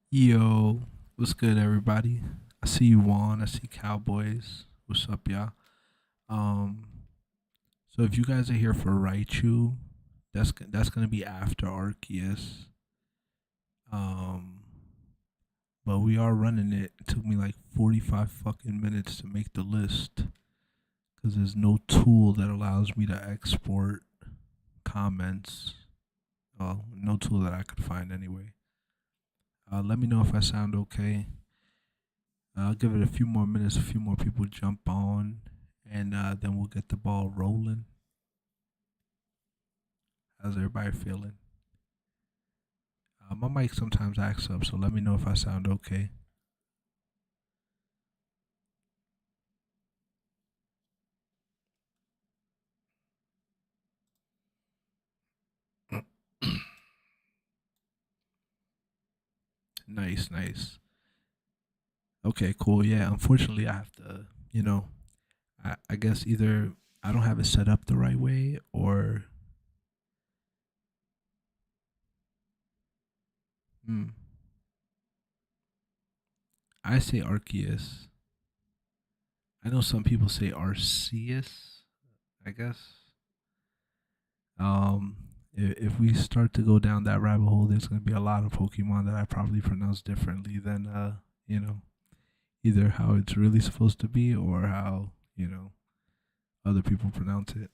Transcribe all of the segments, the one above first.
Yo, what's good, everybody? I see you, Juan. I see Cowboys. What's up, y'all? Um, so if you guys are here for Raichu, that's gonna be after Arceus. Um, but we are running it. It took me like 45 fucking minutes to make the list because there's no tool that allows me to export comments. Well, no tool that I could find anyway. Let me know if I sound okay. I'll give it a few more minutes, a few more people jump on, and then we'll get the ball rolling. How's everybody feeling? My mic sometimes acts up, so let me know if I sound okay. Nice, nice. Okay, cool. Yeah, unfortunately, I have to, I guess either I don't have it set up the right way, or hmm, I say Arceus. I know some people say Arceus, I guess. Um, if we start to go down that rabbit hole, there's going to be a lot of Pokemon that I probably pronounce differently than, you know, either how it's really supposed to be or how, other people pronounce it.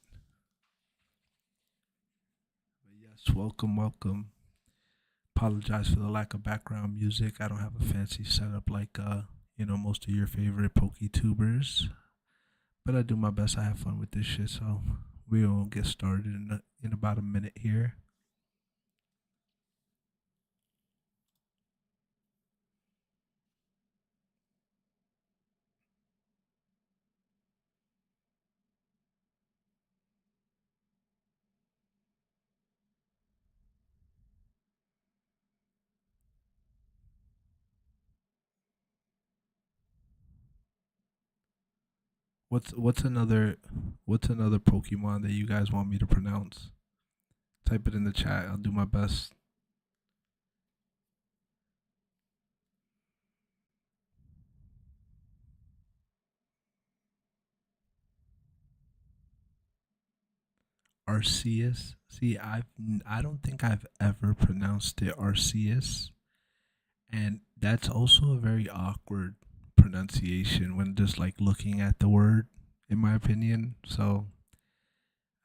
But yes, welcome, welcome. Apologize for the lack of background music. I don't have a fancy setup like, most of your favorite PokeTubers, but I do my best. I have fun with this shit, so we'll get started in about a minute here. What's another Pokemon that you guys want me to pronounce? Type it in the chat. I'll do my best. Arceus. See, I don't think I've ever pronounced it Arceus, and that's also a very awkward pronunciation when just like looking at the word, in my opinion. So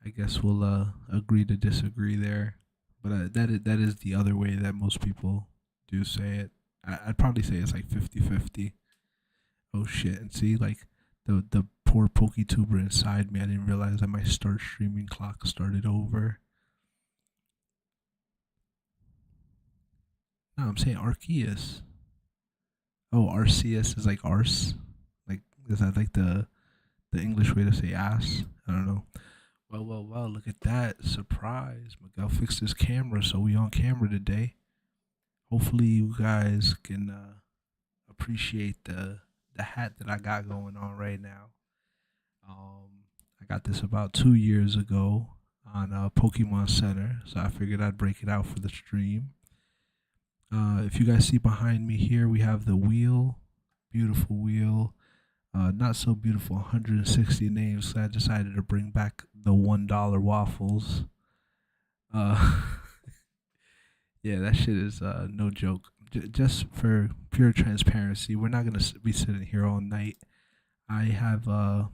I guess we'll agree to disagree there. But that is the other way that most people do say it. I'd probably say it's like 50-50. Oh shit! And see, like the poor PokeTuber inside me, I didn't realize that my start streaming clock started over. No, I'm saying Arceus. Oh, Arceus is like arse. Like, is that like the English way to say ass? I don't know. Well, well, well. Look at that surprise! Miguel fixed his camera, so we on camera today. Hopefully, you guys can appreciate the hat that I got going on right now. I got this about 2 years ago on Pokemon Center, so I figured I'd break it out for the stream. If you guys see behind me here, we have the wheel, beautiful wheel. Not so beautiful, 160 names. So I decided to bring back the $1 waffles. Uh, yeah, that shit is no joke. Just for pure transparency, we're not gonna be sitting here all night. I have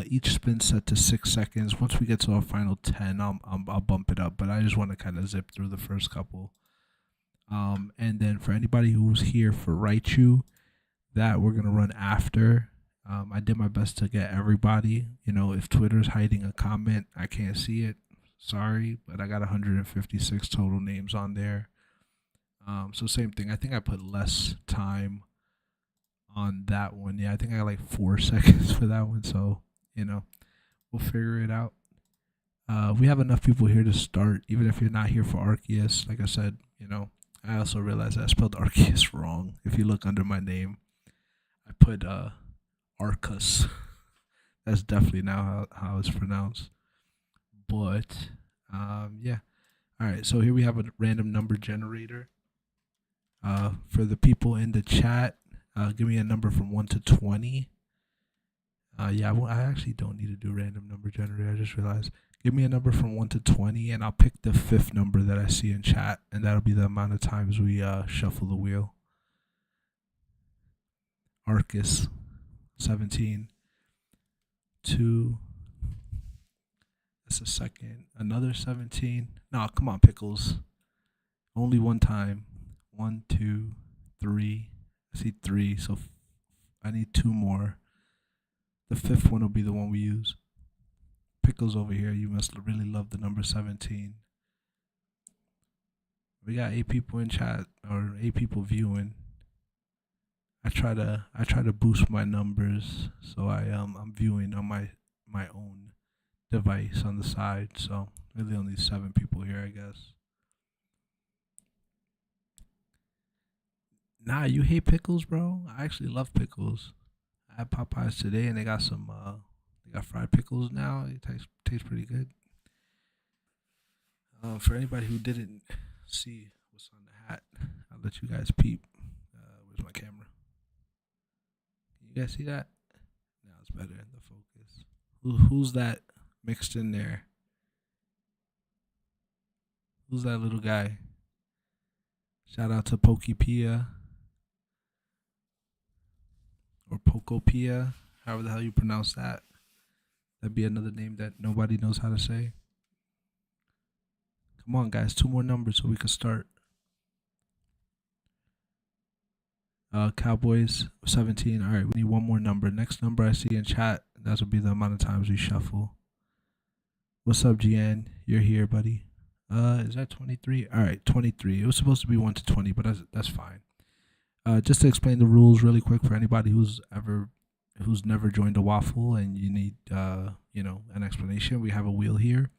each spin set to 6 seconds. Once we get to our final 10, I'll bump it up. But I just want to kind of zip through the first couple. And then for anybody who's here for Raichu, that we're gonna run after. I did my best to get everybody. If Twitter's hiding a comment, I can't see it. Sorry, but I got 156 total names on there. So same thing. I think I put less time on that one. Yeah, I think I got like 4 seconds for that one. So you know, we'll figure it out. We have enough people here to start, even if you're not here for Arceus. Like I said, I also realized I spelled Arceus wrong. If you look under my name, I put Arcus. That's definitely now how it's pronounced. But yeah. All right. So here we have a random number generator. For the people in the chat, give me a number from 1 to 20. Yeah, I actually don't need to do random number generator. I just realized. Give me a number from 1 to 20, and I'll pick the fifth number that I see in chat, and that'll be the amount of times we shuffle the wheel. Arceus, 17. 2. That's a second. Another 17. No, come on, Pickles. Only one time. 1, 2, 3. I see 3, so I need 2 more. The fifth one will be the one we use. Pickles over here, you must really love the number 17. We got 8 people in chat, or 8 people viewing. I try to boost my numbers, so I'm viewing on my own device on the side. So really only 7 people here, I guess. Nah, you hate pickles, bro? I actually love pickles. I had Popeyes today, and they got they got fried pickles now. It tastes pretty good. For anybody who didn't see what's on the hat, I'll let you guys peep. Where's my camera? Can you guys see that? Now it's better in the focus. Who's that mixed in there? Who's that little guy? Shout out to Pokepia or Pokopia, however the hell you pronounce that. That'd be another name that nobody knows how to say. Come on, guys, 2 more numbers so we can start. Cowboys, 17. All right, we need 1 more number. Next number I see in chat, that will be the amount of times we shuffle. What's up, GN? You're here, buddy. Is that 23? All right, 23. It was supposed to be 1 to 20, but that's fine. Just to explain the rules really quick for anybody who's never joined a waffle and you need an explanation. We have a wheel here.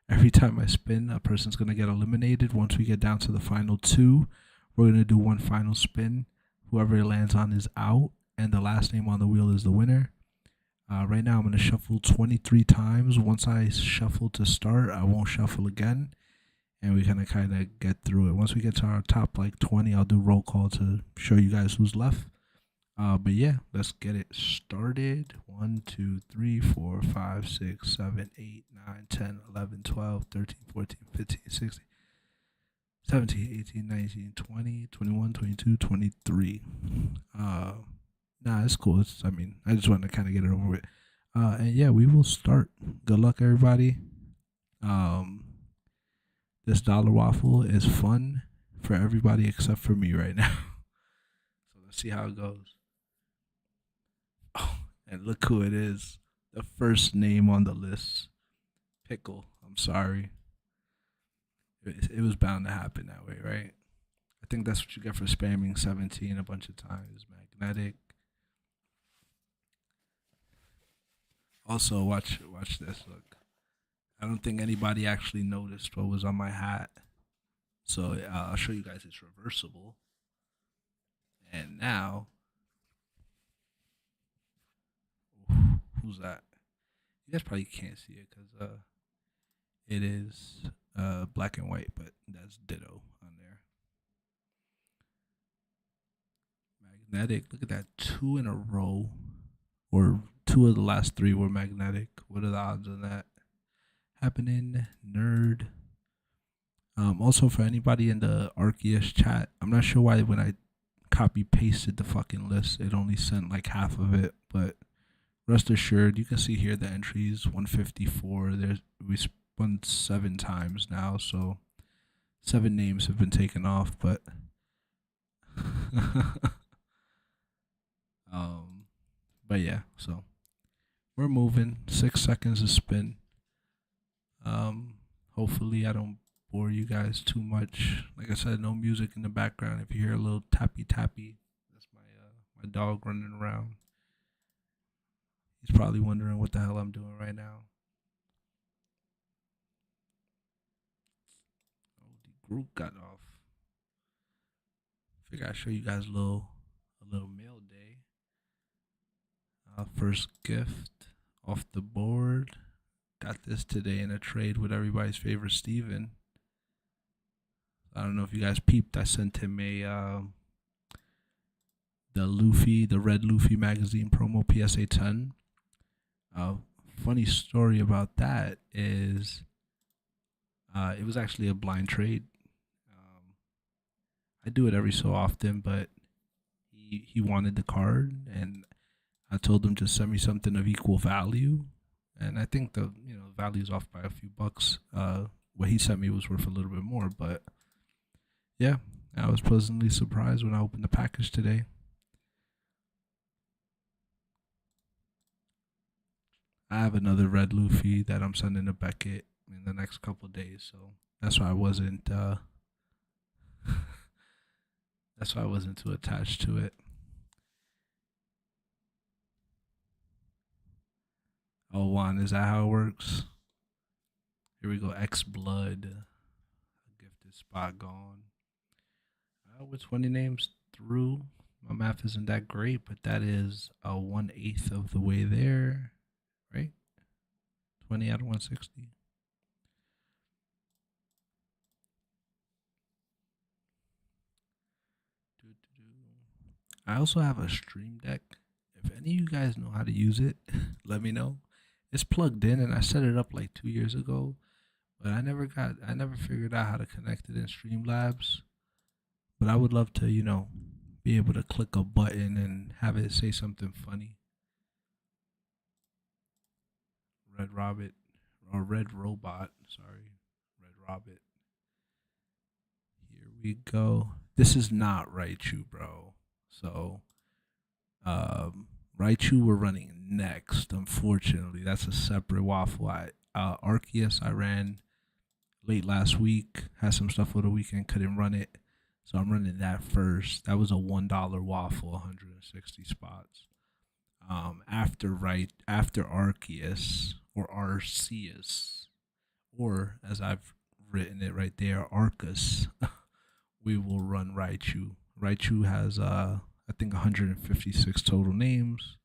Every time I spin, a person's gonna get eliminated. Once we get down to the final 2, we're gonna do 1 final spin. Whoever it lands on is out, and the last name on the wheel is the winner. Right now, I'm gonna shuffle 23 times. Once I shuffle to start, I won't shuffle again, and we're gonna kind of get through it. Once we get to our top 20, I'll do roll call to show you guys who's left. But yeah, let's get it started. 1, 2, 3, 4, 5, 6, 7, 8, 9, 10, 11, 12, 13, 14, 15, 16, 17, 18, 19, 20, 21, 22, 23. Nah, it's cool. I just wanted to kind of get it over with. And yeah, we will start. Good luck, everybody. This dollar waffle is fun for everybody except for me right now. So let's see how it goes. Oh, and look who it is. The first name on the list. Pickle. I'm sorry. It was bound to happen that way, right? I think that's what you get for spamming 17 a bunch of times. Magnetic. Also, watch this. Look, I don't think anybody actually noticed what was on my hat. So I'll show you guys it's reversible. And now, who's that? You guys probably can't see it because it is black and white, but that's ditto on there. Magnetic. Look at that, 2 in a row, or 2 of the last 3 were magnetic. What are the odds on that happening? Nerd. Also, for anybody in the Arceus chat, I'm not sure why when I copy pasted the fucking list, it only sent like half of it, but rest assured, you can see here the entries 154. We spun 7 times now, so 7 names have been taken off, but but yeah, so we're moving. 6 seconds to spin. Hopefully I don't bore you guys too much. Like I said, no music in the background. If you hear a little tappy tappy, that's my dog running around. He's probably wondering what the hell I'm doing right now. Oh, the group got off. Figure I'd show you guys a little mail day. First gift off the board. Got this today in a trade with everybody's favorite Steven. I don't know if you guys peeped. I sent him a the Luffy, the Red Luffy magazine promo PSA 10. Uh, Funny story about that is it was actually a blind trade. Um, I do it every so often, but he wanted the card, and I told him just send me something of equal value, and I think the value's off by a few bucks. What he sent me was worth a little bit more, but yeah, I was pleasantly surprised when I opened the package today. I have another red Luffy that I'm sending to Beckett in the next couple of days, so that's why I wasn't. That's why I wasn't too attached to it. Oh, Juan, is that how it works? Here we go. X Blood, gifted spot gone. We're 20 names through. My math isn't that great, but that is a 1/8 of the way there, right? 20 out of 160. I also have a Stream Deck. If any of you guys know how to use it, let me know. It's plugged in, and I set it up like 2 years ago, but I never figured out how to connect it in Streamlabs. But I would love to, be able to click a button and have it say something funny. Red Robot or Red Robot, sorry, Red Robot. Here we go. This is not Raichu, bro. So, um, Raichu we're running next. Unfortunately, that's a separate waffle. Arceus I ran late last week. Had some stuff for the weekend, couldn't run it, so I'm running that first. That was a $1 waffle, 160 spots. After Arceus or Arceus, or as I've written it right there, Arcus, we will run Raichu. Raichu has I think 156 total names.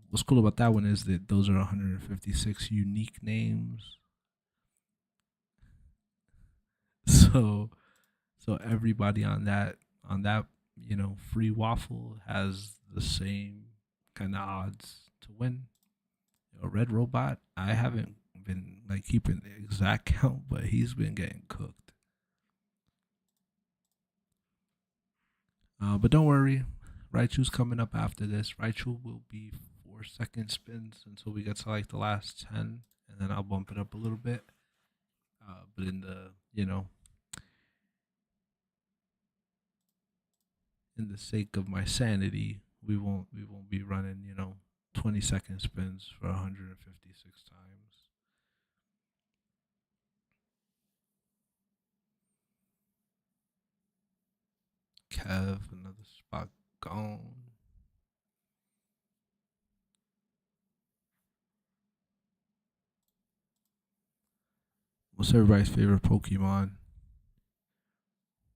What's cool about that one is that those are 156 unique names. So everybody on that free waffle has the same kind of odds to win. Red Robot, I haven't been like keeping the exact count, but he's been getting cooked. But don't worry, Raichu's coming up after this. Raichu will be 4 second spins until we get to like the last 10, and then I'll bump it up a little bit. But in the sake of my sanity, we won't be running 20-second spins for 156 times. Kev, another spot gone. What's everybody's favorite Pokemon?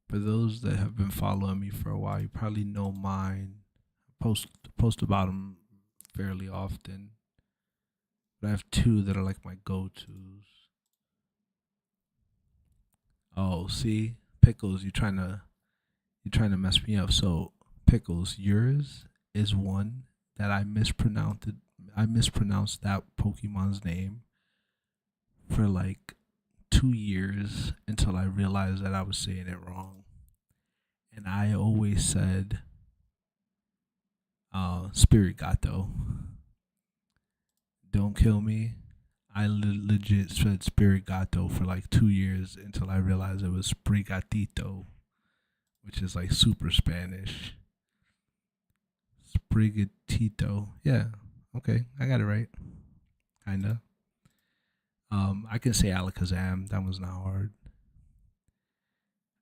For those that have been following me for a while, you probably know mine. Post about them fairly often, but I have two that are like my go-tos. Oh, see, Pickles, you trying to mess me up. So, Pickles, yours is one that I mispronounced. I mispronounced that Pokemon's name for like 2 years until I realized that I was saying it wrong. And I always said Spirit Gato. Don't kill me. I legit said Spirit Gato for like 2 years until I realized it was Sprigatito, which is like super Spanish. Sprigatito. Yeah. Okay, I got it right. Kinda. I can say Alakazam. That was not hard.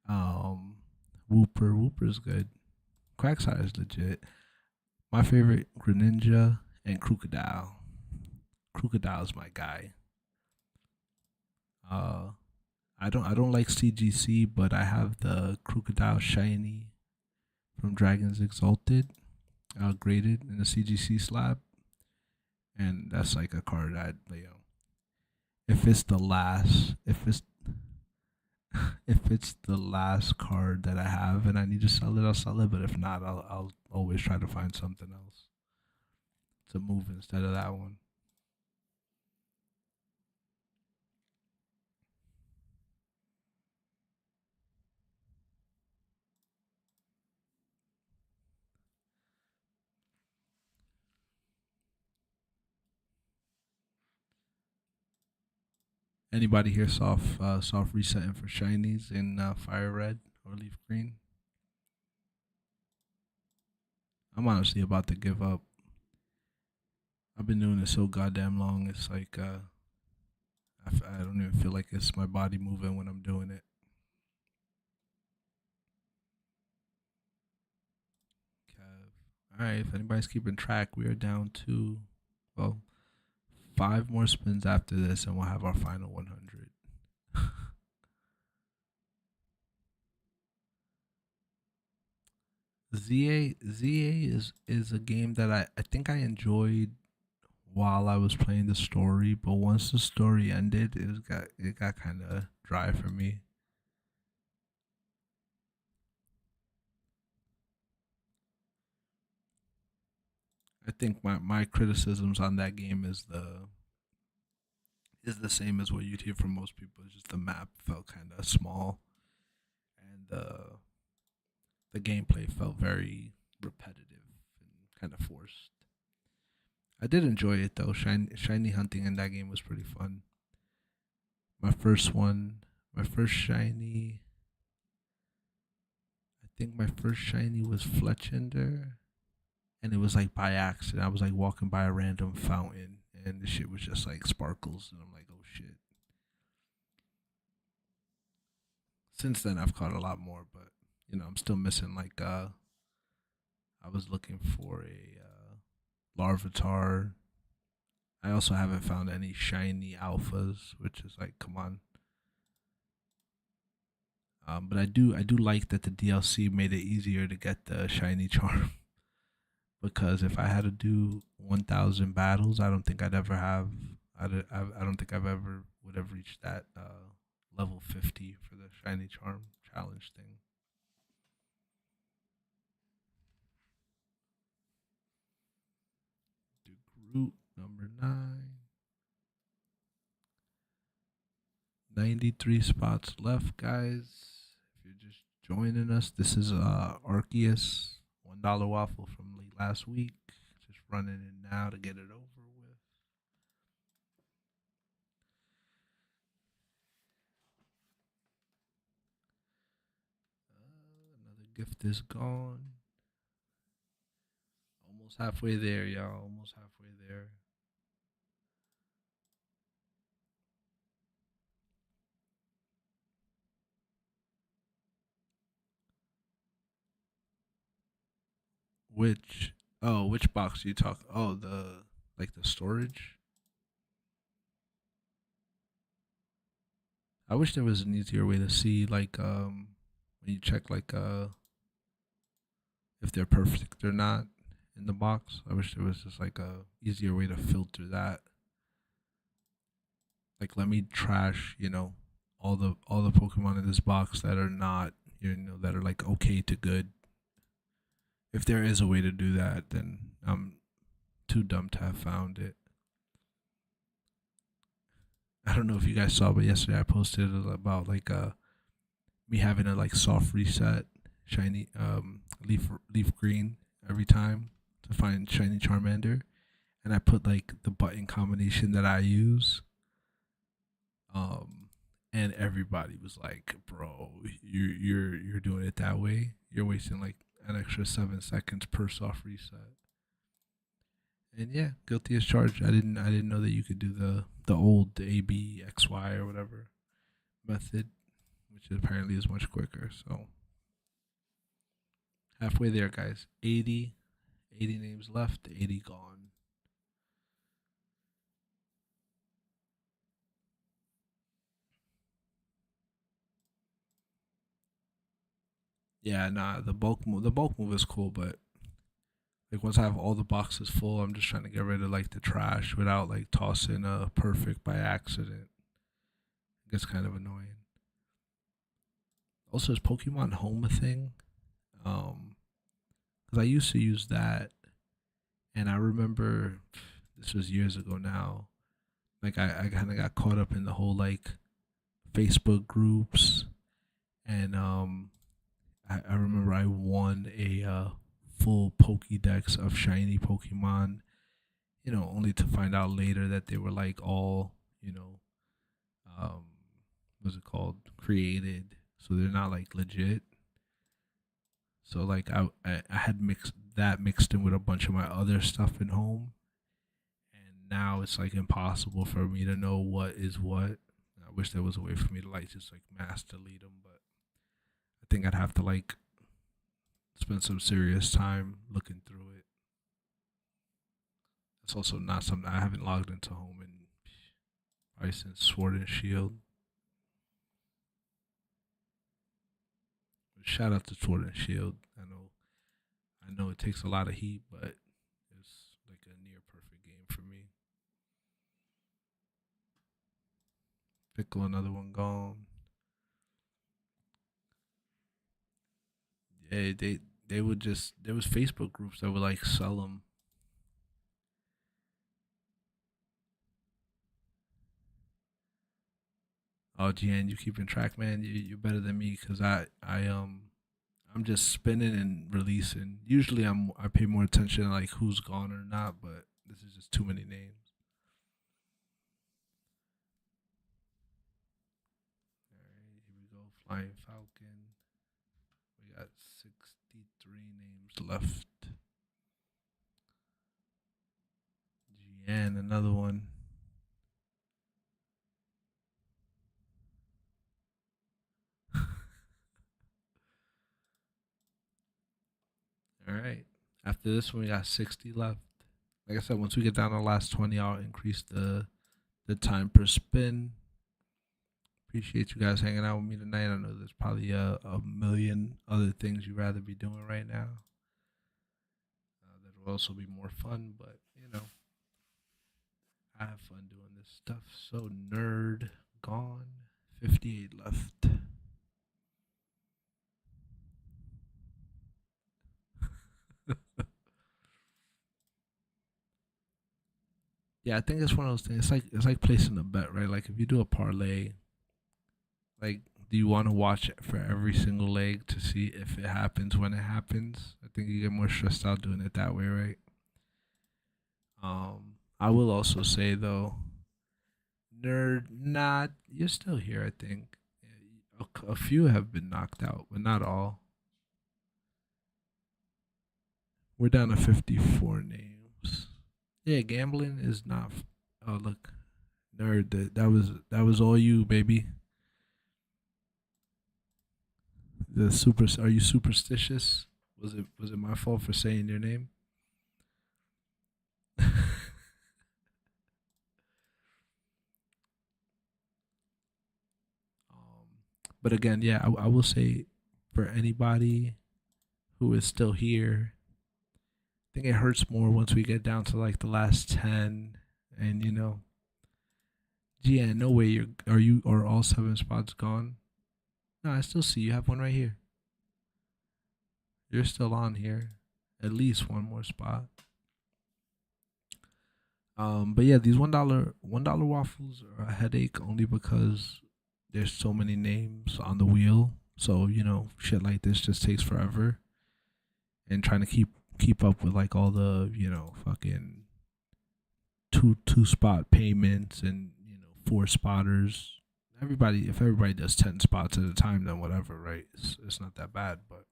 Um, Wooper's good. Quagsire is legit. My favorite Greninja and Crocodile. Crocodile's my guy. Uh, I don't like CGC, but I have the Crocodile Shiny from Dragons Exalted, graded in the CGC slab, and that's like a card if it's the last, if it's If it's the last card that I have and I need to sell it, I'll sell it. But if not, I'll always try to find something else to move instead of that one. Anybody here soft resetting for shinies in fire red or leaf green? I'm honestly about to give up. I've been doing it so goddamn long. It's like I don't even feel like it's my body moving when I'm doing it. Kev. All right, if anybody's keeping track, we are down to well 5 more spins after this, and we'll have our final 100. ZA is a game that I think I enjoyed while I was playing the story, but once the story ended, it got kind of dry for me. I think my criticisms on that game is the same as what you'd hear from most people. It's just the map felt kind of small, and the gameplay felt very repetitive and kind of forced. I did enjoy it though. Shiny hunting in that game was pretty fun. My first one, my first shiny. I think my first shiny was Fletchender, and it was like by accident. I was like walking by a random fountain, and the shit was just like sparkles, and I'm like, oh shit. Since then, I've caught a lot more, but I'm still missing like I was looking for a Larvitar. I also haven't found any shiny alphas, which is like, come on. But I do like that the DLC made it easier to get the shiny charm because if I had to do 1,000 battles, I don't think I'd ever have. I don't think I've ever would have reached that level 50 for the shiny charm challenge thing. The group number 9. 93 spots left, guys. If you're just joining us, this is Arceus, $1 waffle from last week. Just running it now to get it over with. Another gift is gone. Almost halfway there, y'all. Almost halfway there. Which which box do you talk? Oh, the like the storage. I wish there was an easier way to see like when you check like if they're perfect or not in the box. I wish there was just like a easier way to filter that. Like let me trash, all the Pokemon in this box that are not, that are like okay to good. If there is a way to do that, then I'm too dumb to have found it. I don't know if you guys saw, but yesterday I posted about like me having a like soft reset shiny leaf green every time to find shiny Charmander, and I put like the button combination that I use. Um, and everybody was like, "Bro, you're doing it that way. You're wasting like an extra 7 seconds per soft reset." And yeah, guilty as charged. I didn't know that you could do the old ABXY or whatever method, which apparently is much quicker. So halfway there, guys. 80 names left. 80 gone. Yeah, nah. The bulk move is cool, but like once I have all the boxes full, I'm just trying to get rid of like the trash without like tossing a perfect by accident. It gets kind of annoying. Also, is Pokemon Home a thing? Um, because I used to use that, and I remember this was years ago now. Like I kind of got caught up in the whole like Facebook groups, and I remember I won a full Pokédex of shiny Pokemon. Only to find out later that they were like all um, what's it called, created, so they're not like legit. So like I had mixed in with a bunch of my other stuff in home, and now it's like impossible for me to know what is what. I wish there was a way for me to like just like mass delete them, but I think I'd have to like spend some serious time looking through it. It's also not something I haven't logged into home in probably since Sword and Shield. Shout out to Sword and Shield. I know it takes a lot of heat, but it's like a near perfect game for me. Pickle, another one gone. Yeah, they would just there was Facebook groups that would like sell them. Oh, GN, you keeping track, man? You're better than me because I'm just spinning and releasing. Usually I pay more attention to like who's gone or not, but this is just too many names. All right, here we go. Flying Falcon. We got 63 names left. GN, another one. All right. After this one, we got 60 left. Like I said, once we get down to the last 20, I'll increase the time per spin. Appreciate you guys hanging out with me tonight. I know there's probably a million other things you'd rather be doing right now. That will also be more fun, but I have fun doing this stuff. So nerd gone. 58 left. Yeah, I think it's one of those things. It's like placing a bet, right? Like if you do a parlay, like do you want to watch it for every single leg to see if it happens when it happens? I think you get more stressed out doing it that way, right? I will also say though, nerd, not you're still here. I think a few have been knocked out, but not all. We're down to 54 names. Yeah, gambling is not. Oh look, nerd. That was all you, baby. The super. Are you superstitious? Was it my fault for saying your name? But again, yeah, I will say for anybody who is still here, I think it hurts more once we get down to like the last 10, and yeah, no way are all seven spots gone? No, I still see you have one right here. You're still on here. At least one more spot. But yeah, these $1 waffles are a headache only because there's so many names on the wheel. So shit like this just takes forever, and trying to keep up with like all the fucking two spot payments and four spotters. If everybody does 10 spots at a time, then whatever, right? It's not that bad, but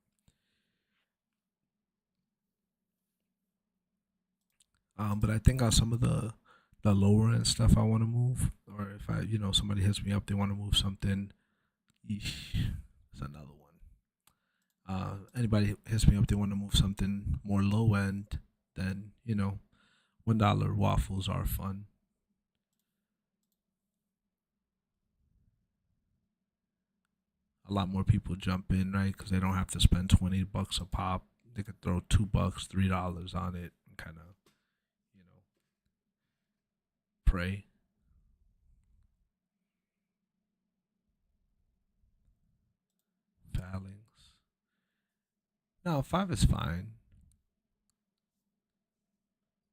but I think on some of the lower end stuff I want to move, or if somebody hits me up, they want to move something. Eesh, that's another one. Anybody hits me up, they want to move something more low end, then $1 waffles are fun. A lot more people jump in, right? Because they don't have to spend $20 a pop. They could throw $2, $3 on it, and kind of you know pray. No, five is fine.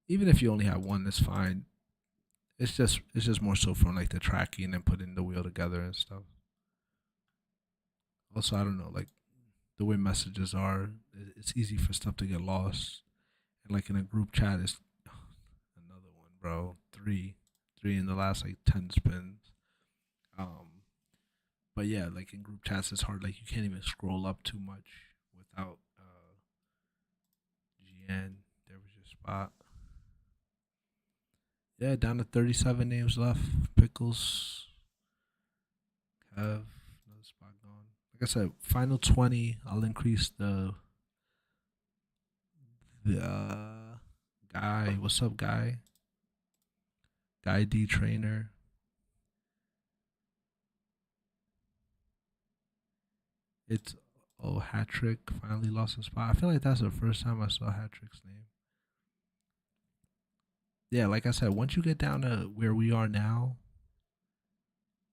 Even if you only have one, that's fine. It's just more so from like the tracking and putting the wheel together and stuff. Also, I don't know, like the way messages are, it's easy for stuff to get lost. And like in a group chat, it's another one, bro. Three in the last like 10 spins. Um, but yeah, like in group chats, it's hard. Like you can't even scroll up too much without GN. There was your spot. Yeah, down to 37 names left. Pickles have another spot gone. Like I said, final 20. I'll increase the guy. What's up, guy? Guy D trainer. It's hat trick finally lost a spot. I feel like that's the first time I saw hat trick's name. Yeah, like I said, once you get down to where we are now,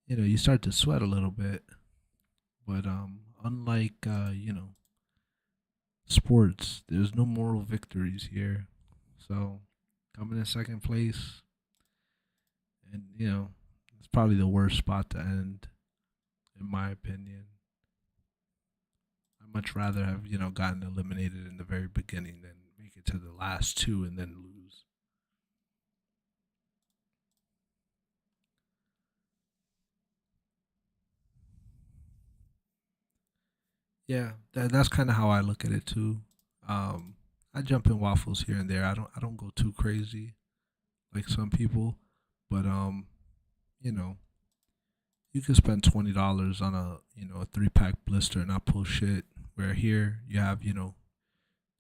you start to sweat a little bit. But unlike sports, there's no moral victories here. So coming in second place, and it's probably the worst spot to end, in my opinion. I'd much rather have gotten eliminated in the very beginning than make it to the last two and then lose. Yeah, that's kind of how I look at it too. Um, I jump in waffles here and there. I don't go too crazy like some people, but you know, you could spend $20 on a 3 pack blister and not pull shit. Where here you have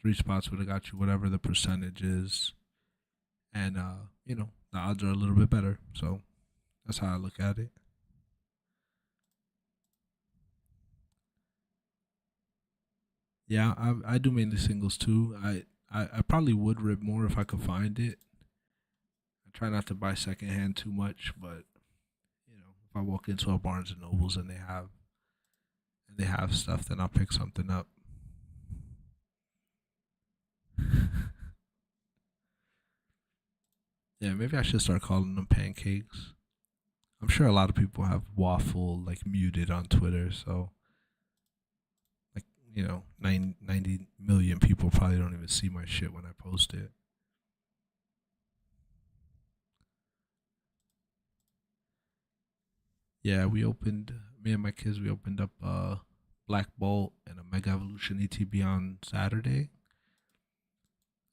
three spots would have got you whatever the percentage is, and the odds are a little bit better. So that's how I look at it. Yeah, I do mainly singles too. I probably would rip more if I could find it. I try not to buy secondhand too much, but if I walk into a Barnes and Nobles and they have stuff, then I'll pick something up. Yeah, maybe I should start calling them pancakes. I'm sure a lot of people have waffle like muted on Twitter, so like 90 million people probably don't even see my shit when I post it. Yeah, me and my kids, we opened up Black Bolt and a Mega Evolution ETB on Saturday,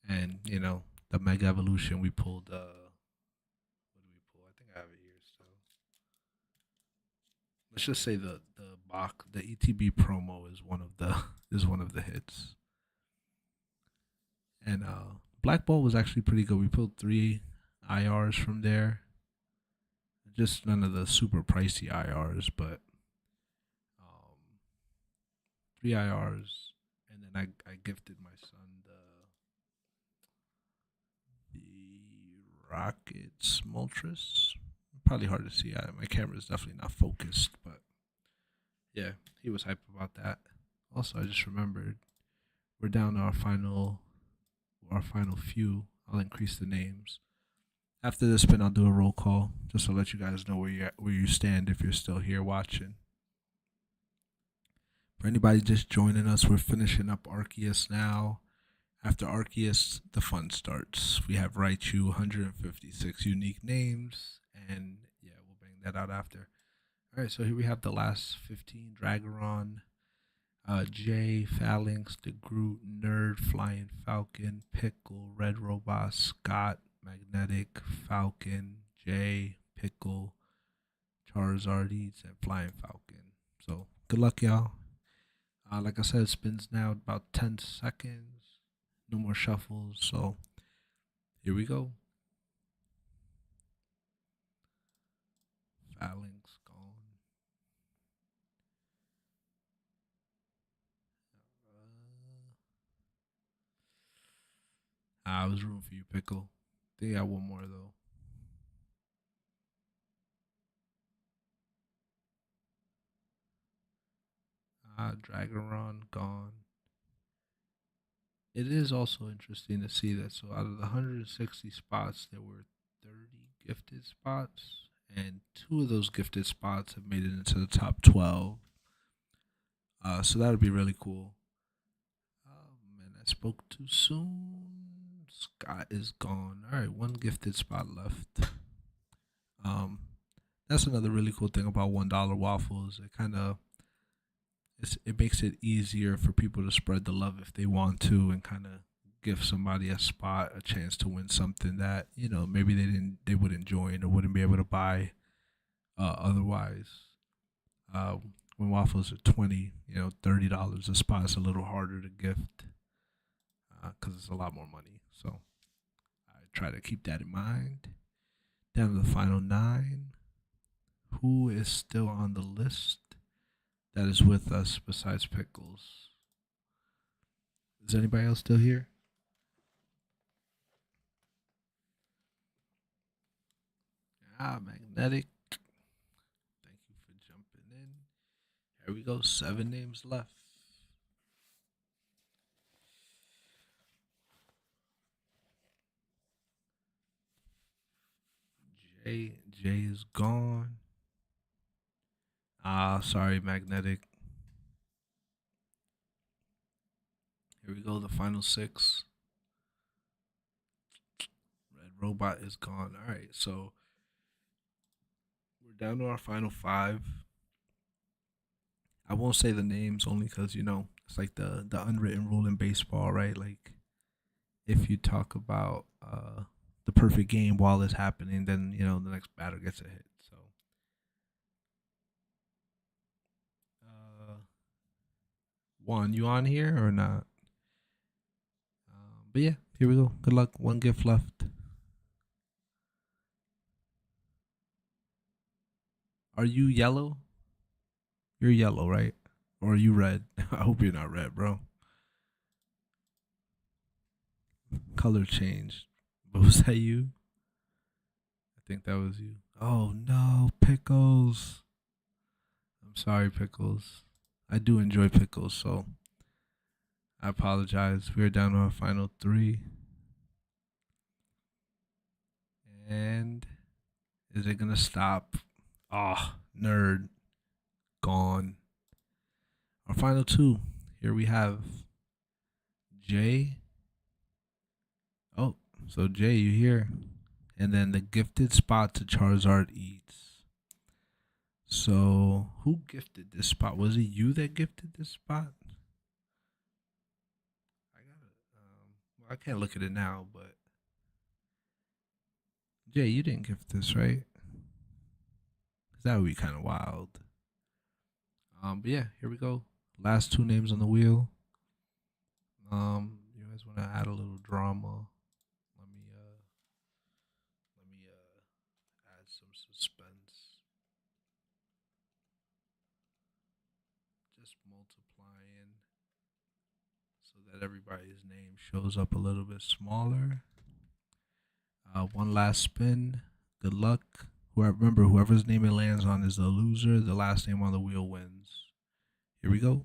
and the Mega Evolution we pulled. What did we pull? I think I have it here. So let's just say the ETB promo is one of the is one of the hits, and Black Bolt was actually pretty good. We pulled three IRs from there, just none of the super pricey IRs, but um, three IRs, and then I gifted my son the Rocket Smoltress. Probably hard to see. My camera is definitely not focused, but yeah, he was hype about that. Also, I just remembered we're down to our final few. I'll increase the names after this spin. I'll do a roll call just to let you guys know where you stand if you're still here watching. For anybody just joining us, we're finishing up Arceus now. After Arceus, the fun starts. We have Raichu, 156 unique names, and yeah, we'll bang that out after. All right, so here we have the last 15: Dragaron, Jay, Phalanx, the Groot, Nerd, Flying Falcon, Pickle, Red Robot, Scott, Magnetic, Falcon, Jay, Pickle, Charizardes, and Flying Falcon. So good luck, y'all. Like I said, it spins now about 10 seconds. No more shuffles. So here we go. Phalanx gone. I was rooting for you, Pickle. They got one more though. Dragaron gone. it is also interesting to see that. So out of the 160 spots, there were 30 gifted spots, and two of those gifted spots have made it into the top 12. So that would be really cool. Man, I spoke too soon. Scott is gone. All right, one gifted spot left. Um, that's another really cool thing about $1 waffles. It makes it easier for people to spread the love if they want to, and kind of give somebody a spot, a chance to win something that maybe they wouldn't join or wouldn't be able to buy otherwise. Uh, when waffles are 20, $30 a spot is a little harder to gift because it's a lot more money. So I try to keep that in mind. Down to the final nine. Who is still on the list that is with us besides Pickles? Is anybody else still here? Magnetic. Thank you for jumping in. Here we go. 7 names left. Jay is gone. Sorry, Magnetic. Here we go. The final 6. Red Robot is gone. All right, so we're down to our final 5. I won't say the names only because it's like the unwritten rule in baseball, right? Like if you talk about the perfect game while it's happening, then the next batter gets a hit. So, uh, Juan, you on here or not? But yeah, here we go. Good luck. One gift left. Are you yellow? You're yellow, right? Or are you red? I hope you're not red, bro. Color changed. But was that you? I think that was you. Oh no, pickles. I'm sorry, pickles. I do enjoy pickles, so I apologize. We're down to our final 3. And is it gonna stop? Ah, nerd. Gone. Our final 2. Here we have Jay. Oh, so Jay, you here? And then the gifted spot to Charizard Eats. So who gifted this spot? Was it you that gifted this spot? Well, I can't look at it now, but Jay, you didn't gift this, right? 'Cause that would be kind of wild. But yeah, here we go. Last 2 names on the wheel. You guys want to add a little drama? Let me add some suspense. Just multiplying so that everybody's name shows up a little bit smaller. One last spin. Good luck. Remember, whoever's name it lands on is the loser. The last name on the wheel wins. Here we go.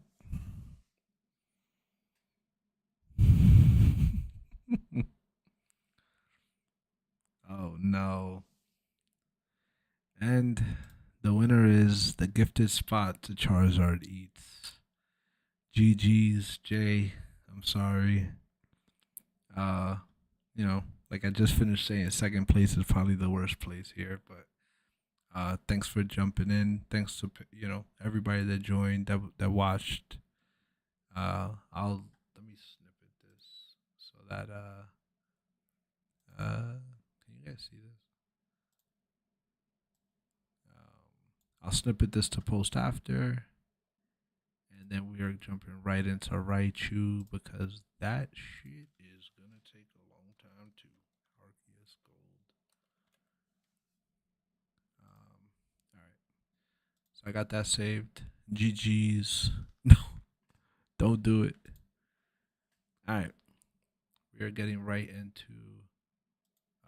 Oh no. And the winner is the gifted spot to Charizard Eats. GG's, Jay. I'm sorry. Uh, like I just finished saying, second place is probably the worst place here, but thanks for jumping in. Thanks to everybody that joined, that watched. I'll Let me snippet this so that can you guys see this? I'll snippet this to post after, and then we are jumping right into Raichu because that shit is gonna take a long time to Arceus Gold. All right, so I got that saved. GG's. No, don't do it. All right, we are getting right into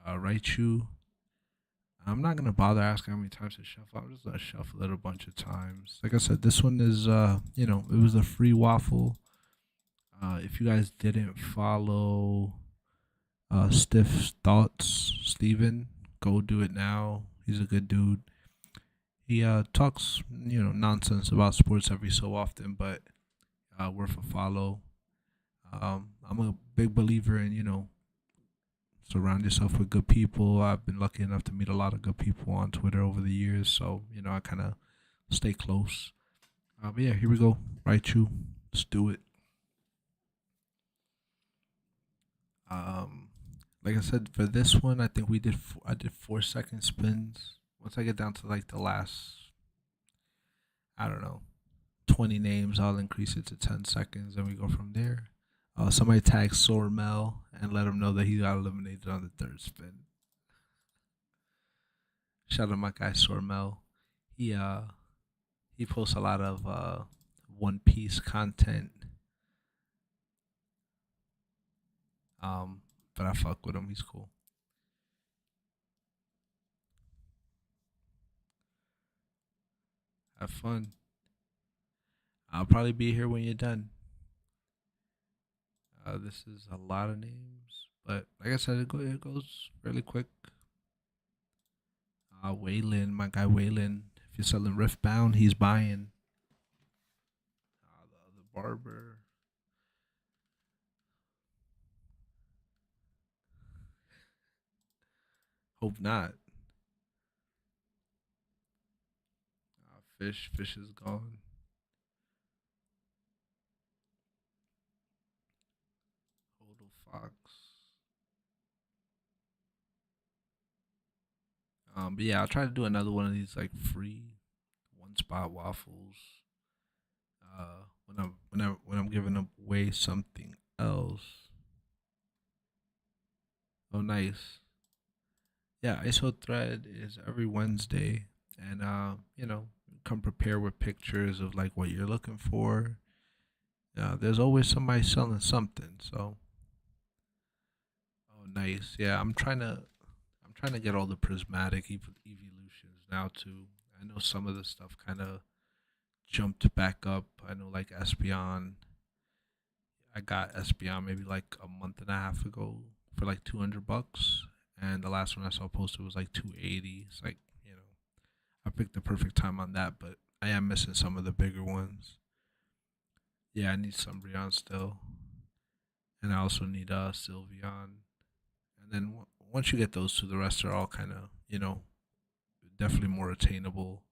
Raichu. I'm not gonna bother asking how many times to shuffle. I'm just gonna shuffle it a bunch of times. Like I said, this one is it was a free waffle. If you guys didn't follow Stiff Thoughts, Steven, go do it now. He's a good dude. He talks, nonsense about sports every so often, but worth a follow. I'm a big believer in, surround yourself with good people. I've been lucky enough to meet a lot of good people on Twitter over the years, so I kind of stay close. But yeah, here we go. Raichu, let's do it. Um, like I said, for this one, I think I did 4 second spins. Once I get down to like the last, I don't know, 20 names, I'll increase it to 10 seconds, and we go from there. Somebody tag Sormel and let him know that he got eliminated on the third spin. Shout out my guy Sormel. He uh he posts a lot of One Piece content. But I fuck with him. He's cool. Have fun. I'll probably be here when you're done. This is a lot of names, but like I said, it goes really quick. Waylon, my guy Waylon. If you're selling Riftbound, he's buying. The other barber. Hope not. Fish is gone. Hodel Fox. But yeah, I'll try to do another one of these like free one spot waffles. When I'm giving away something else. Oh, nice. Yeah, ISO thread is every Wednesday, and come prepare with pictures of like what you're looking for. There's always somebody selling something. So, oh, nice. Yeah, I'm trying to get all the prismatic evolutions now too. I know some of the stuff kind of jumped back up. I know like Espeon. I got Espeon maybe like a month and a half ago for like $200, and the last one I saw posted was like 280. It's like I picked the perfect time on that, but I am missing some of the bigger ones. Yeah, I need some Brion still, and I also need Sylveon. And then once you get those two, the rest are all kind of definitely more attainable.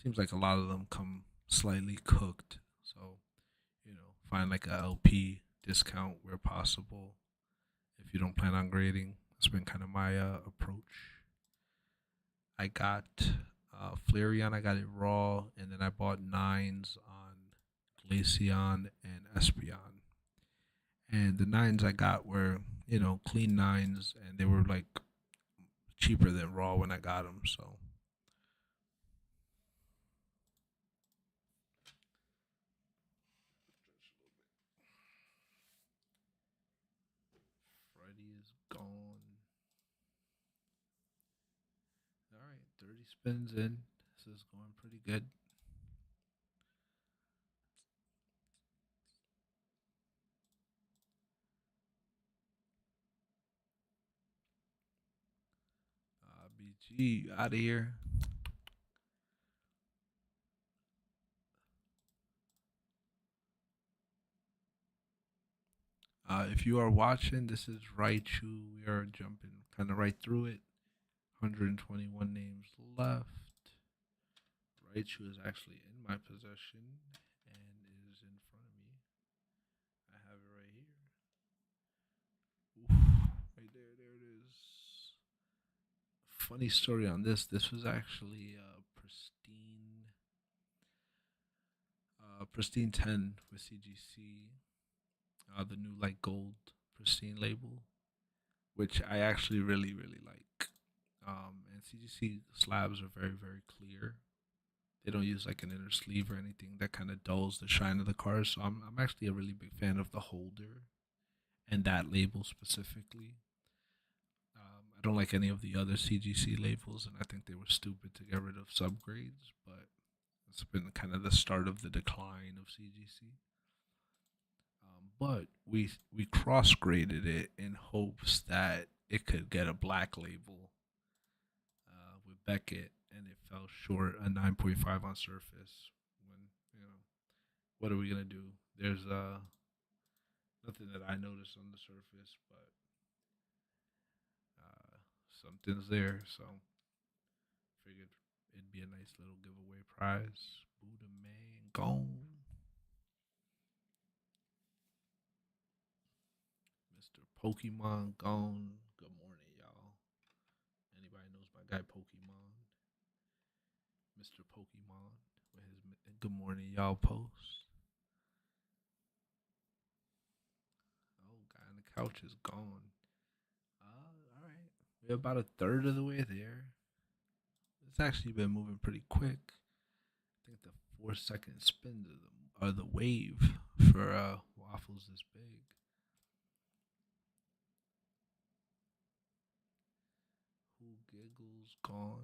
Seems like a lot of them come slightly cooked, so find like a LP discount where possible if you don't plan on grading. That's been kind of my approach. I got Flareon, I got it raw, and then I bought nines on Glaceon and Espeon. And the nines I got were, clean nines, and they were like cheaper than raw when I got them. So Freddy is gone. All right, 30 spins in. This is going pretty good. BG out of here. If you are watching, this is Raichu. We are jumping kind of right through it. 121 names left. Raichu is actually in my possession and is in front of me. I have it right here. Oof, right there, there it is. Funny story on this. This was actually pristine 10 with CGC, the new like gold pristine label, which I actually really really like. And CGC slabs are very very clear. They don't use like an inner sleeve or anything that kind of dulls the shine of the cars. So I'm actually a really big fan of the holder and that label specifically. I don't like any of the other CGC labels, and I think they were stupid to get rid of subgrades. But It's been kind of the start of the decline of CGC. But we cross graded it in hopes that it could get a black label with Beckett, and it fell short a 9.5 on surface. When what are we gonna do? There's nothing that I noticed on the surface, but something's there. So figured it'd be a nice little giveaway prize. Buddha man gone. Mr. Pokemon gone. Good morning, y'all. Anybody knows my guy Pokemon? Mr. Pokemon with his good morning, y'all post. Oh, guy on the couch is gone. All right. We're about a third of the way there. It's actually been moving pretty quick. I think the 4 second spins of the wave for waffles is big. Who giggles gone?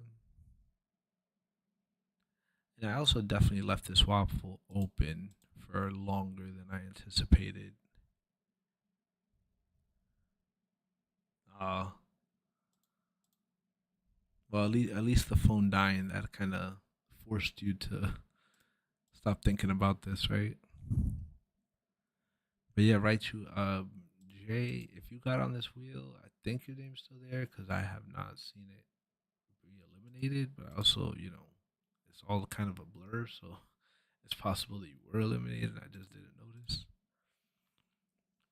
And I also definitely left this waffle open for longer than I anticipated. Uh well, at least the phone dying that kind of forced you to stop thinking about this, right? But yeah, raichu. Jay, if you got on this wheel, I think your name's still there because I have not seen it be eliminated. But also, it's all kind of a blur, so it's possible that you were eliminated and I just didn't notice.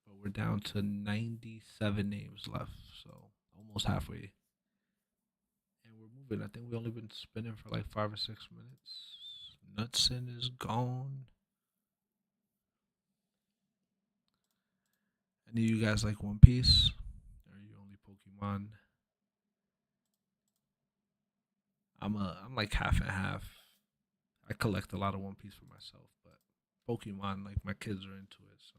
But we're down to 97 names left, so almost halfway. And we're moving. I think we only been spinning for like 5 or 6 minutes. Nutson is gone. Any of you guys like One Piece? Or are you only Pokemon? I'm like half and half. I collect a lot of One Piece for myself, but Pokemon, like my kids are into it, so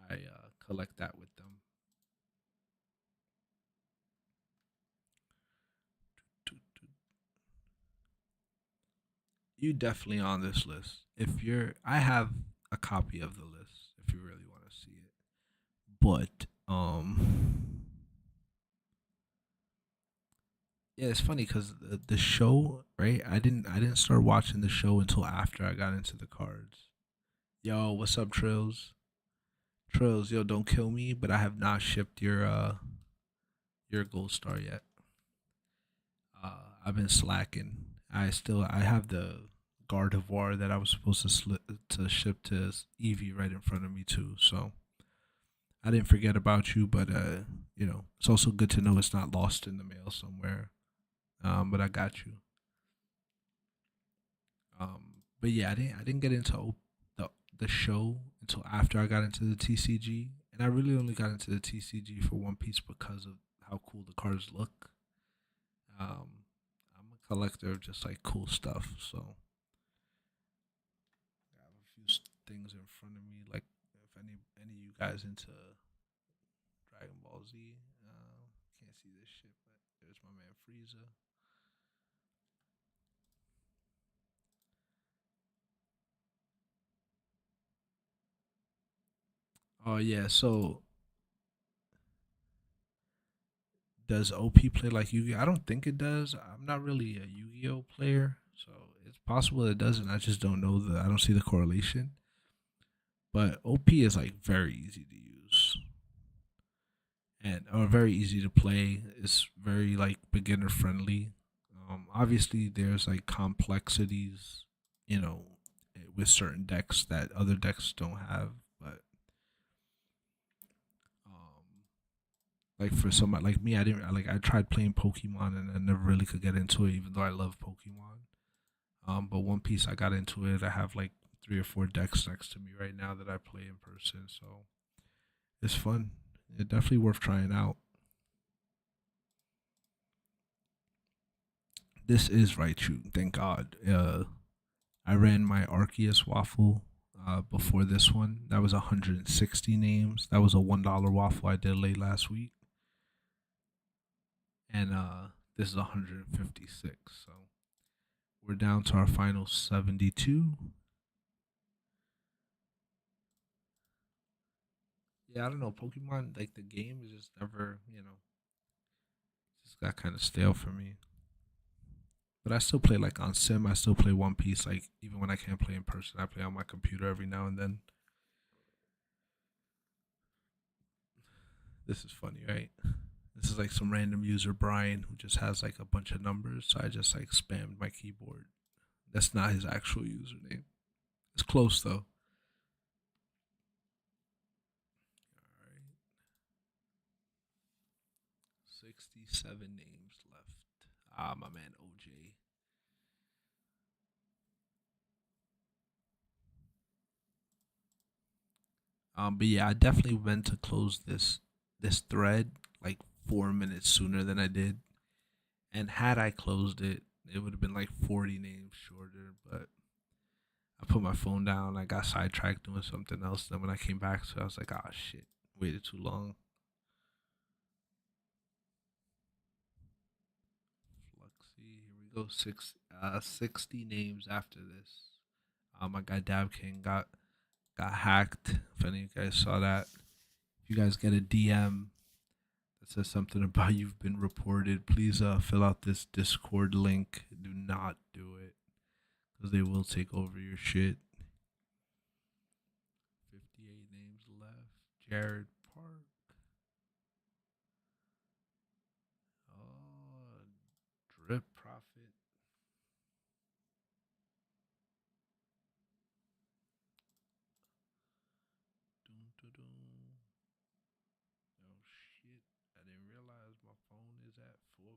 I collect that with them. You definitely on this list. If you're, I have a copy of the list. If you really want to see it, but yeah, it's funny because the show, right? I didn't start watching the show until after I got into the cards. Yo, what's up, Trills? Trills, yo, don't kill me, but I have not shipped your gold star yet. I've been slacking. I have the Gardevoir that I was supposed to ship to Evie right in front of me too. So I didn't forget about you, but it's also good to know it's not lost in the mail somewhere. But I got you. But yeah, I didn't get into the show until after I got into the TCG, and I really only got into the TCG for One Piece because of how cool the cards look. Um, I'm a collector of just like cool stuff, so I have a few things in front of me. Like if any of you guys into Dragon Ball Z, can't see this shit, but there's my man Frieza. Oh yeah, so does OP play like Yu-Gi-Oh? I don't think it does. I'm not really a Yu-Gi-Oh player, so it's possible it doesn't. I just don't know I don't see the correlation. But OP is like very easy to use and or very easy to play. It's very like beginner friendly. Obviously, there's like complexities, you know, with certain decks that other decks don't have. But um, like for somebody like me, I didn't like. I tried playing Pokemon and I never really could get into it, even though I love Pokemon. But One Piece, I got into it. I have like 3 or 4 decks next to me right now that I play in person, so it's fun. It's definitely worth trying out. This is Raichu, thank God. I ran my Arceus waffle before this one. That was 160 names. That was a $1 waffle I did late last week, and this is 156. So We're down to our final 72. Yeah, I don't know. Pokemon, like the game, is just never, just got kind of stale for me. But I still play like on Sim. I still play One Piece. Like even when I can't play in person, I play on my computer every now and then. This is funny, right? This is like some random user Brian who just has like a bunch of numbers. So I just like spammed my keyboard. That's not his actual username. It's close though. All right, 67 names left. Ah, my man OJ. But yeah, I definitely meant to close this thread like 4 minutes sooner than I did. And had I closed it, it would have been like 40 names shorter. But I put my phone down. I got sidetracked doing something else. Then when I came back, so I was like, ah, shit, waited too long. Fluxy, here we go. 60 names after this. My guy Dab King got hacked. If any of you guys saw that, if you guys get a DM that says something about you've been reported, please fill out this Discord link. Do not do it because they will take over your shit. 58 names left. Jared Park. Oh, Drip Profit. Dun, dun, dun. Oh shit! I didn't realize my phone is at 4%.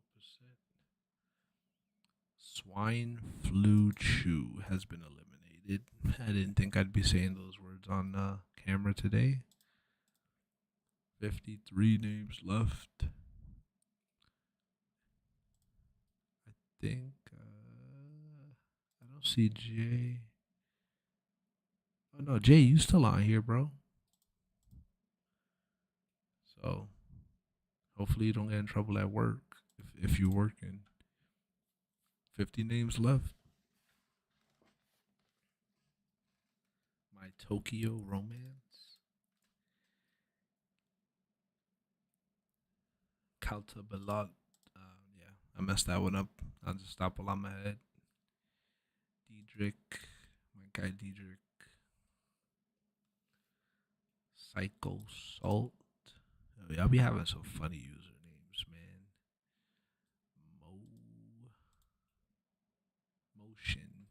Swine flu chew has been eliminated. I didn't think I'd be saying those words on camera today. 53 names left. I think I don't see Jay. Oh no, Jay, you still on here, bro? So hopefully you don't get in trouble at work if you're working. 50 names left. My Tokyo Romance. Kalta Balot. Yeah, I messed that one up. I'll just stop while I'm ahead. Diedrich. My guy Diedrich. Psycho Salt. Oh, y'all be having some funny usernames, man. Mo Motion.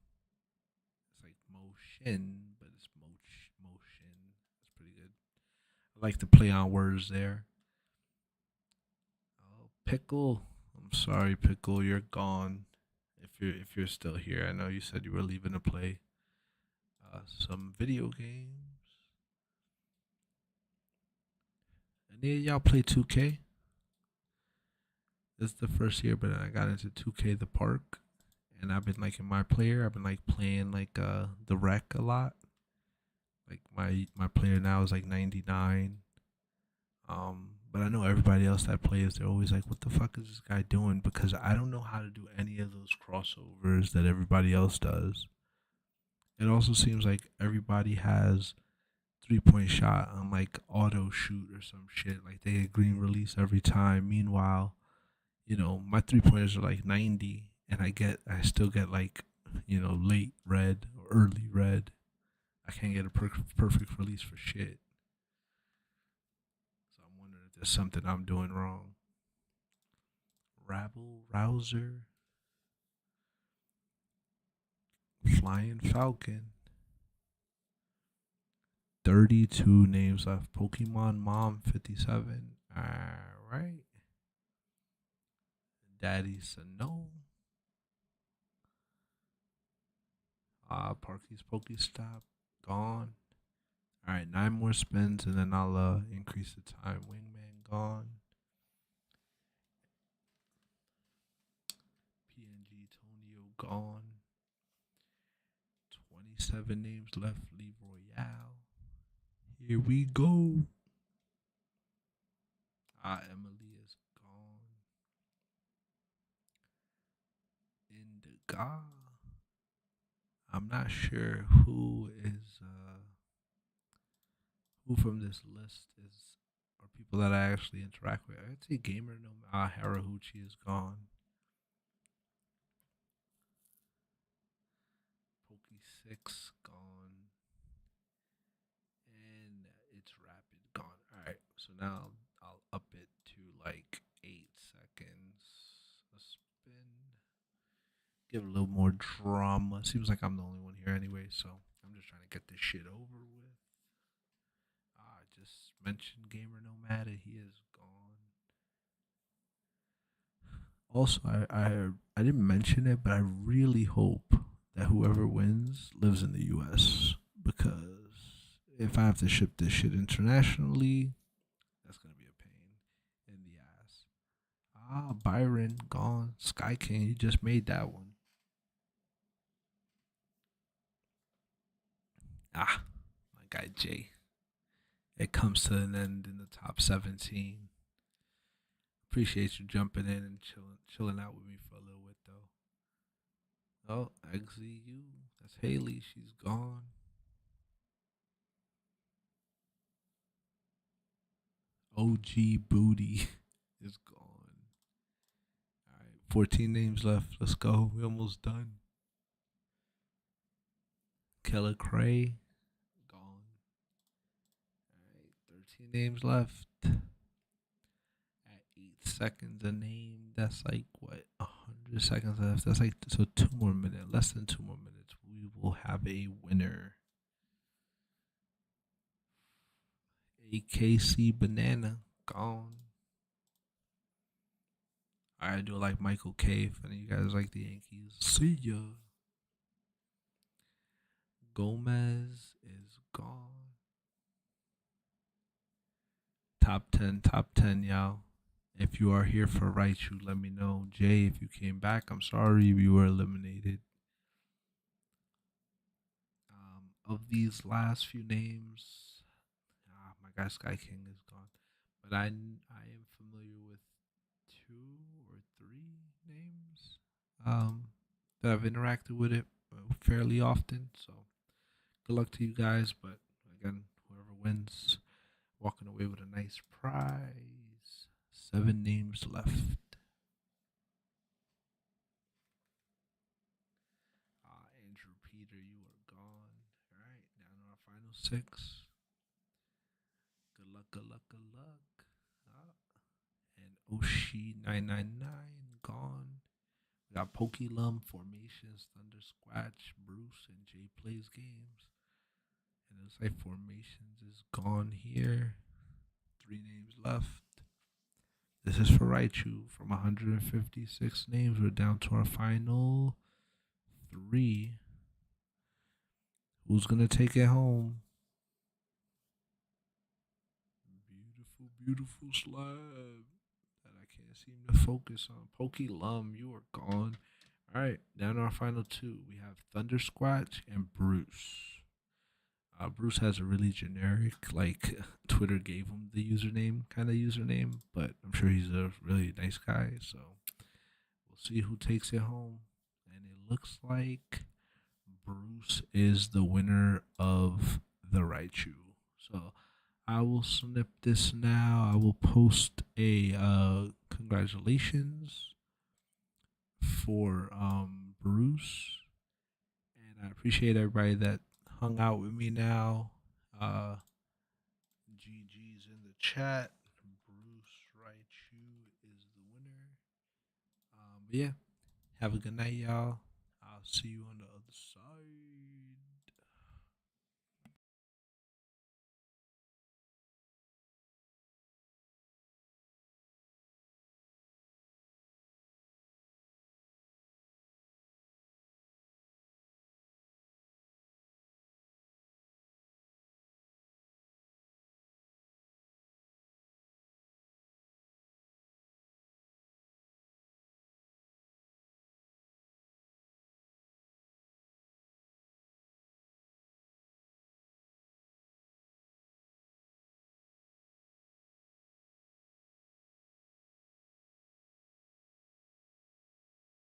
It's like motion, but it's motion. That's pretty good. I like to play on words there. Oh, Pickle. I'm sorry, Pickle, you're gone. If you're still here, I know you said you were leaving to play some video games. Any of y'all play 2K? This is the first year, but I got into 2K the park, and I've been like in my player. I've been like playing like the wreck a lot. Like my player now is like 99. But I know everybody else that plays, they're always like, "What the fuck is this guy doing?" Because I don't know how to do any of those crossovers that everybody else does. It also seems like everybody has 3 point shot on like auto shoot or some shit. Like they get green release every time. Meanwhile, my 3 pointers are like 90, and I still get like, late red or early red. I can't get a perfect release for shit. So I'm wondering if there's something I'm doing wrong. Rabble Rouser, Flying Falcon. 32 names left. Pokemon Mom 57. All right. Daddy Sano. Parky's Pokestop. Gone. All right, 9 more spins and then I'll increase the time. Wingman gone. PNG Tonio gone. 27 names left. Leave Royale. Here we go. Emily is gone. Indigo. I'm not sure who from this list is are people that I actually interact with. I'd say gamer no Harahuchi is gone. Pokey Six gone. And it's rapid gone. Alright, so now I'll up it to like 8 seconds. A spin. Give it a little more drama. Seems like I'm the only one here anyway, so I'm just trying to get this shit over with. I just mentioned Gamer Nomad and he is gone. Also, I didn't mention it, but I really hope that whoever wins lives in the U.S. because if I have to ship this shit internationally, that's gonna be a pain in the ass. Byron gone. Sky King, he just made that one. My guy Jay. It comes to an end in the top 17. Appreciate you jumping in and chilling out with me for a little bit though. Oh, XZU. That's Haley. She's gone. OG Booty is gone. All right, 14 names left. Let's go. We almost done. Keller Cray gone. All right, 13 names left. At 8 seconds a name, that's like what 100 seconds left. That's like so 2 more minutes, less than 2 more minutes. We will have a winner. AKC Banana gone. I do like Michael K. If any of you guys like the Yankees, see ya. Gomez is gone. Top 10, y'all. If you are here for Raichu, let me know. Jay, if you came back, I'm sorry you were eliminated. Of these last few names, my guy Sky King is gone, but I am familiar with 2 or 3 names that I've interacted with it fairly often. So good luck to you guys. But again, whoever wins, walking away with a nice prize. 7 names left. Andrew Peter, you are gone. All right, down to our final 6. Good luck, good luck, good luck. And Oshi999 gone. We got Pokélum, Formations, Thunder Squatch, Bruce, and Jay Plays Games. And it looks like Formations is gone here. 3 names left. This is for Raichu. From 156 names, we're down to our final 3. Who's going to take it home? Beautiful, beautiful slab that I can't seem to focus on. Pokélum, you are gone. All right, down to our final 2. We have Thunder Squatch and Bruce. Bruce has a really generic, like Twitter gave him the username kind of username, but I'm sure he's a really nice guy. So we'll see who takes it home. And it looks like Bruce is the winner of the Raichu. So I will snip this now. I will post a congratulations for Bruce, and I appreciate everybody that hung out with me now. GG's in the chat. Bruce Raichu is the winner. But yeah, have a good night, y'all. I'll see you on the other side.